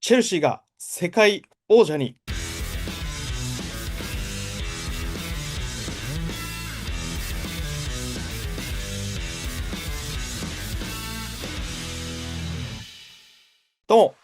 チェルシーが世界王者に。どうも、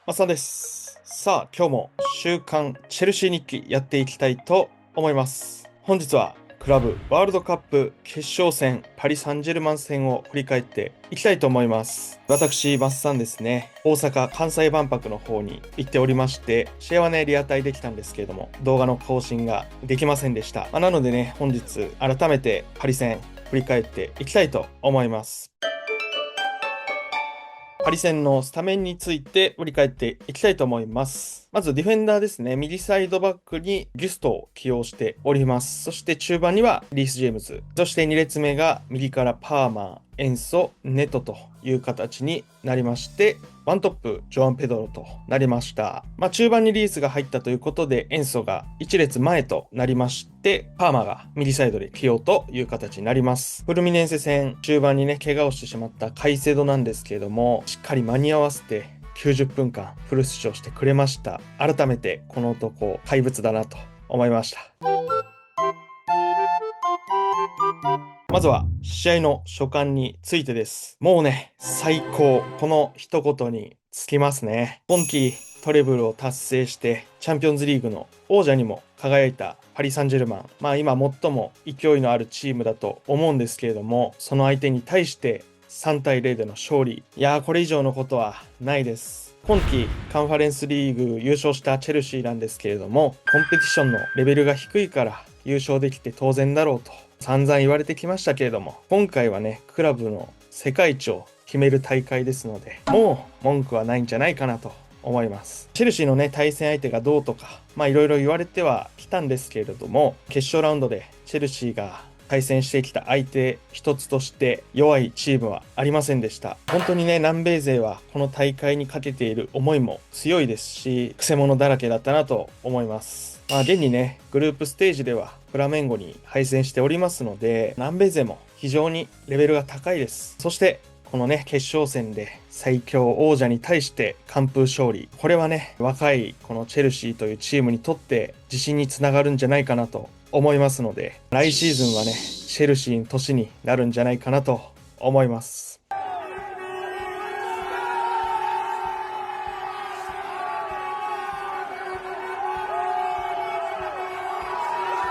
マサです。さあ、今日も週刊チェルシー日記やっていきたいと思います。本日はクラブワールドカップ決勝戦パリ・サンジェルマン戦を振り返っていきたいと思います。私、マッサンですね、大阪・関西万博の方に行っておりまして、試合はね、リアタイできたんですけれども、動画の更新ができませんでした。なのでね、本日改めてパリ戦振り返っていきたいと思います。パリ戦のスタメンについて振り返っていきたいと思います。まずディフェンダーですね。右サイドバックにギュストを起用しております。そして中盤にはリース・ジェームズ。そして2列目が右からパーマー、エンソ、ネトという形になりまして、ワントップ、ジョアン・ペドロとなりました。中盤にリースが入ったということで、エンソが1列前となりまして、パーマが右サイドで起用という形になります。フルミネンセ戦、中盤にね、怪我をしてしまったカイセドなんですけれども、しっかり間に合わせて、90分間フル出場してくれました。改めてこの男、怪物だなと思いました。まずは試合の所感についてです。もうね、最高。この一言につきますね。今季トレブルを達成してチャンピオンズリーグの王者にも輝いたパリ・サンジェルマン。今最も勢いのあるチームだと思うんですけれども、その相手に対して3対0での勝利。これ以上のことはないです。今季カンファレンスリーグ優勝したチェルシーなんですけれども、コンペティションのレベルが低いから優勝できて当然だろうと散々言われてきましたけれども、今回はね、クラブの世界一を決める大会ですので、もう文句はないんじゃないかなと思います。チェルシーのね、対戦相手がどうとか、いろいろ言われてはきたんですけれども、決勝ラウンドでチェルシーが対戦してきた相手一つとして弱いチームはありませんでした。本当にね、南米勢はこの大会にかけている思いも強いですし、くせ者だらけだったなと思います。現にね、グループステージではフラメンゴに敗戦しておりますので、南米勢も非常にレベルが高いです。そしてこのね、決勝戦で最強王者に対して完封勝利。これはね、若いこのチェルシーというチームにとって自信につながるんじゃないかなと思いますので、来シーズンはね、チェルシーの年になるんじゃないかなと思います。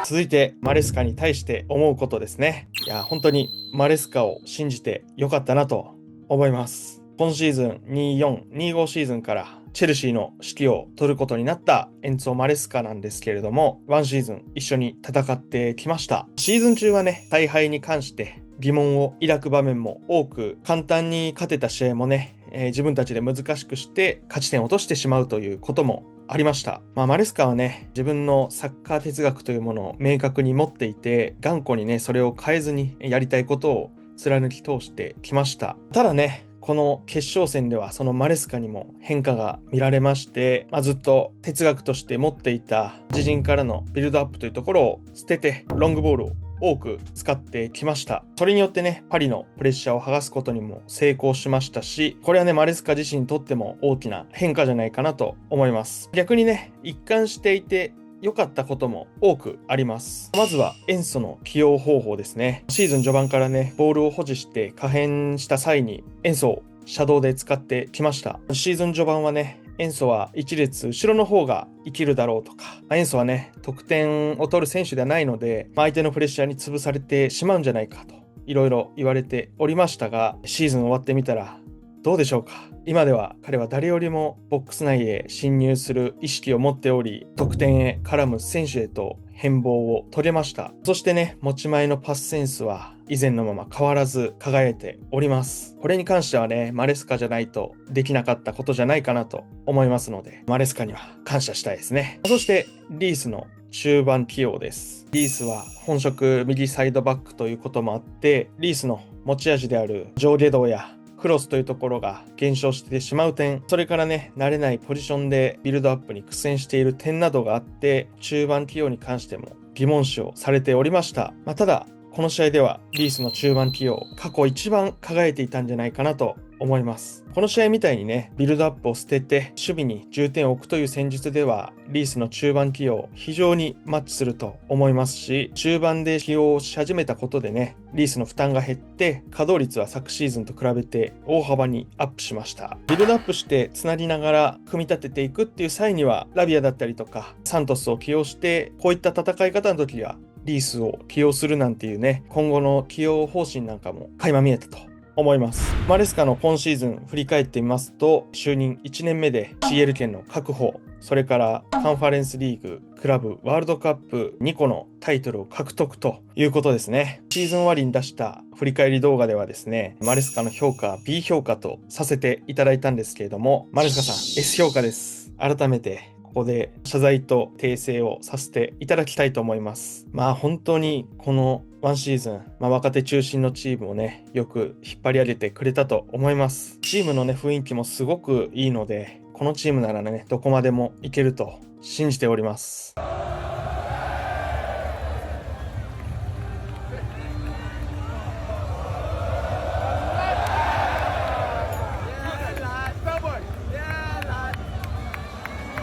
続いてマレスカに対して思うことですね。本当にマレスカを信じてよかったなと思います。今シーズン24、25シーズンからチェルシーの指揮を取ることになったエンツォ・マレスカなんですけれども、1シーズン一緒に戦ってきました。シーズン中はね、大敗に関して疑問を抱く場面も多く、簡単に勝てた試合もね、自分たちで難しくして勝ち点を落としてしまうということもありました。マレスカはね、自分のサッカー哲学というものを明確に持っていて、頑固にね、それを変えずにやりたいことを貫き通してきました。ただね、この決勝戦ではそのマレスカにも変化が見られまして、ずっと哲学として持っていた自陣からのビルドアップというところを捨ててロングボールを多く使ってきました。それによってね、パリのプレッシャーを剥がすことにも成功しましたし、これはね、マレスカ自身にとっても大きな変化じゃないかなと思います。逆にね、一貫していて良かったことも多くあります。まずはエンソの起用方法ですね。シーズン序盤からね、ボールを保持して可変した際にエンソをシャドウで使ってきました。シーズン序盤はね、エンソは一列後ろの方が生きるだろうとか、エンソはね、得点を取る選手ではないので、相手のプレッシャーに潰されてしまうんじゃないかと、いろいろ言われておりましたが、シーズン終わってみたら、どうでしょうか。今では彼は誰よりもボックス内へ侵入する意識を持っており、得点へ絡む選手へと変貌を遂げました。そしてね、持ち前のパスセンスは以前のまま変わらず輝いております。これに関してはね、マレスカじゃないとできなかったことじゃないかなと思いますので、マレスカには感謝したいですね。そしてリースの中盤起用です。リースは本職右サイドバックということもあって、リースの持ち味である上下動やクロスというところが減少してしまう点、それからね、慣れないポジションでビルドアップに苦戦している点などがあって、中盤起用に関しても疑問視をされておりました。ただ、この試合ではリースの中盤起用、過去一番輝いていたんじゃないかなと思います。この試合みたいにね、ビルドアップを捨てて守備に重点を置くという戦術では、リースの中盤起用非常にマッチすると思いますし、中盤で起用し始めたことでね、リースの負担が減って稼働率は昨シーズンと比べて大幅にアップしました。ビルドアップしてつなぎながら組み立てていくっていう際には、ラビアだったりとかサントスを起用して、こういった戦い方の時にはリースを起用するなんていうね、今後の起用方針なんかも垣間見えたと思います。マレスカの今シーズン振り返ってみますと、就任1年目で CL 権の確保、それからカンファレンスリーグ、クラブ、ワールドカップ2個のタイトルを獲得ということですね。シーズン終わりに出した振り返り動画ではですね、マレスカの評価 B 評価とさせていただいたんですけれども、マレスカさん S 評価です。改めてここで謝罪と訂正をさせていただきたいと思います。本当にこの1シーズン、若手中心のチームをね、よく引っ張り上げてくれたと思います。チームのね、雰囲気もすごくいいので、このチームならね、どこまでもいけると信じております。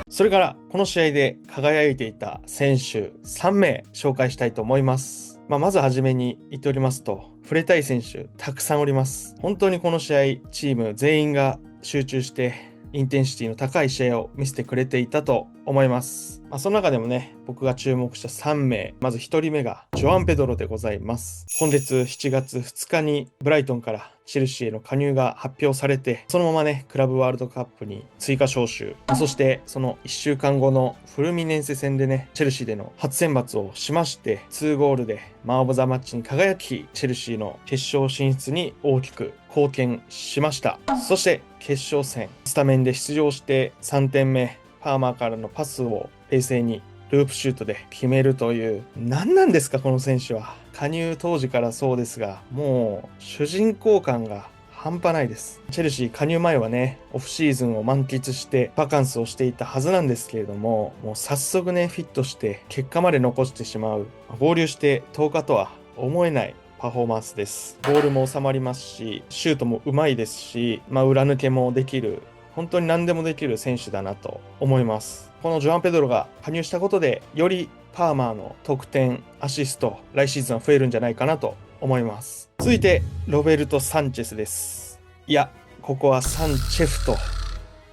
それからこの試合で輝いていた選手3名紹介したいと思います。まずはじめに言っておりますと、触れたい選手たくさんおります。本当にこの試合、チーム全員が集中してインテンシティの高い試合を見せてくれていたと思います。その中でもね、僕が注目した3名、まず1人目がジョアン・ペドロでございます。今月7月2日にブライトンからチェルシーへの加入が発表されて、そのままね、クラブワールドカップに追加招集、そしてその1週間後のフルミネンセ戦でね、チェルシーでの初選抜をしまして、2ゴールでマン・オブ・ザ・マッチに輝き、チェルシーの決勝進出に大きく貢献しました。そして決勝戦、スタメンで出場して3点目、パーマーからのパスを冷静にループシュートで決めるという、何なんですかこの選手は。加入当時からそうですが、もう主人公感が半端ないです。チェルシー加入前はね、オフシーズンを満喫してバカンスをしていたはずなんですけれども、もう早速ね、フィットして結果まで残してしまう。合流して10日とは思えないパフォーマンスです。ボールも収まりますし、シュートもうまいですし、裏抜けもできる。本当に何でもできる選手だなと思います。このジョアン・ペドロが加入したことで、よりパーマーの得点、アシスト、来シーズンは増えるんじゃないかなと思います。続いて、ロベルト・サンチェスです。いや、ここはサンチェフと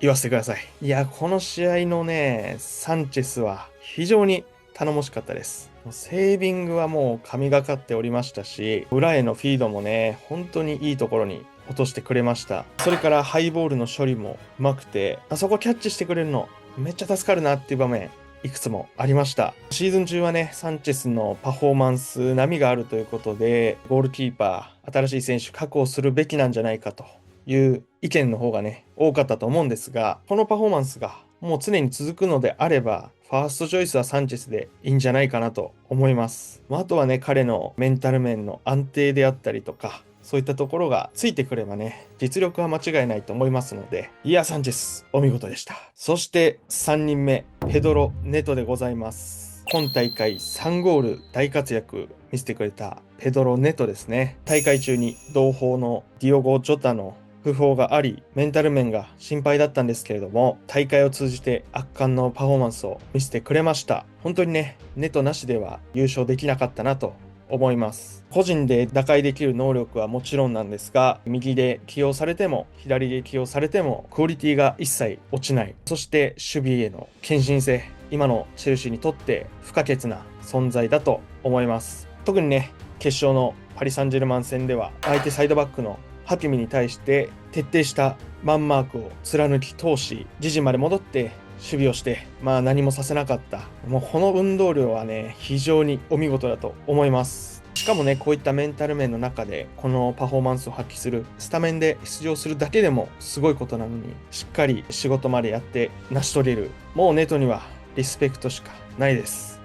言わせてください。いや、この試合のね、サンチェスは非常に頼もしかったです。セービングはもう神がかっておりましたし、裏へのフィードもね、本当にいいところに落としてくれました。それからハイボールの処理もうまくて、そこキャッチしてくれるのめっちゃ助かるなっていう場面、いくつもありました。シーズン中はね、サンチェスのパフォーマンス波があるということで、ゴールキーパー、新しい選手確保するべきなんじゃないかという意見の方がね、多かったと思うんですが、このパフォーマンスがもう常に続くのであれば、ファーストチョイスはサンチェスでいいんじゃないかなと思います。あとはね、彼のメンタル面の安定であったりとか、そういったところがついてくればね、実力は間違いないと思いますので、いや、サンチェス、お見事でした。そして3人目、ペドロ・ネトでございます。今大会3ゴール大活躍見せてくれたペドロ・ネトですね。大会中に同胞のディオゴ・ジョタの不法があり、メンタル面が心配だったんですけれども、大会を通じて圧巻のパフォーマンスを見せてくれました。本当にね、ネトなしでは優勝できなかったなと思います。個人で打開できる能力はもちろんなんですが、右で起用されても、左で起用されても、クオリティが一切落ちない。そして守備への献身性、今のチェルシーにとって不可欠な存在だと思います。特にね、決勝のパリ・サンジェルマン戦では、相手サイドバックのハキミに対して徹底したマンマークを貫き通し、自陣まで戻って守備をして、何もさせなかった。もうこの運動量はね、非常にお見事だと思います。しかもね、こういったメンタル面の中で、このパフォーマンスを発揮する、スタメンで出場するだけでもすごいことなのに、しっかり仕事までやって成し遂げる。もうネトにはリスペクトしかないです。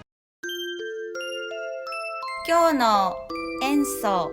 今日の演奏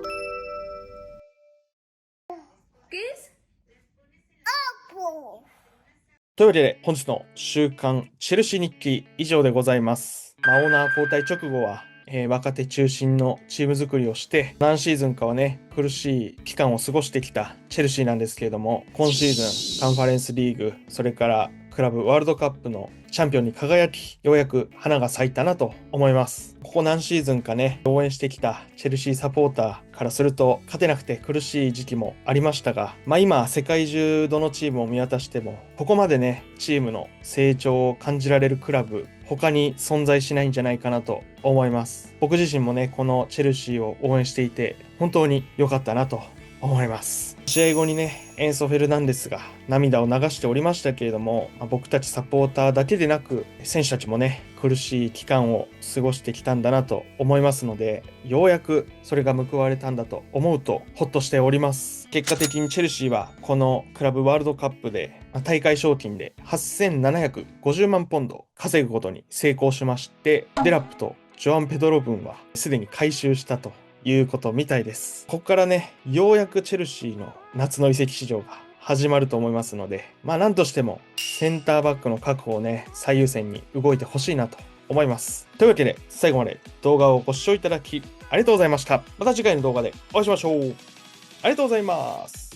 というわけで本日の週刊チェルシー日記以上でございます。オーナー交代直後は若手中心のチーム作りをして、何シーズンかはね、苦しい期間を過ごしてきたチェルシーなんですけれども、今シーズンカンファレンスリーグ、それからクラブワールドカップのチャンピオンに輝き、ようやく花が咲いたなと思います。ここ何シーズンかね、応援してきたチェルシーサポーターからすると、勝てなくて苦しい時期もありましたが、今、世界中どのチームを見渡しても、ここまでね、チームの成長を感じられるクラブ、他に存在しないんじゃないかなと思います。僕自身もね、このチェルシーを応援していて、本当に良かったなと思います。試合後にね、エンソ・フェルナンデスが涙を流しておりましたけれども、僕たちサポーターだけでなく、選手たちもね、苦しい期間を過ごしてきたんだなと思いますので、ようやくそれが報われたんだと思うと、ほっとしております。結果的にチェルシーは、このクラブワールドカップで、大会賞金で8750万ポンド稼ぐことに成功しまして、デラップとジョアン・ペドロ分はすでに回収したということみたいです。ここからね、ようやくチェルシーの夏の移籍市場が始まると思いますので、なんとしてもセンターバックの確保をね、最優先に動いてほしいなと思います。というわけで、最後まで動画をご視聴いただきありがとうございました。また次回の動画でお会いしましょう。ありがとうございます。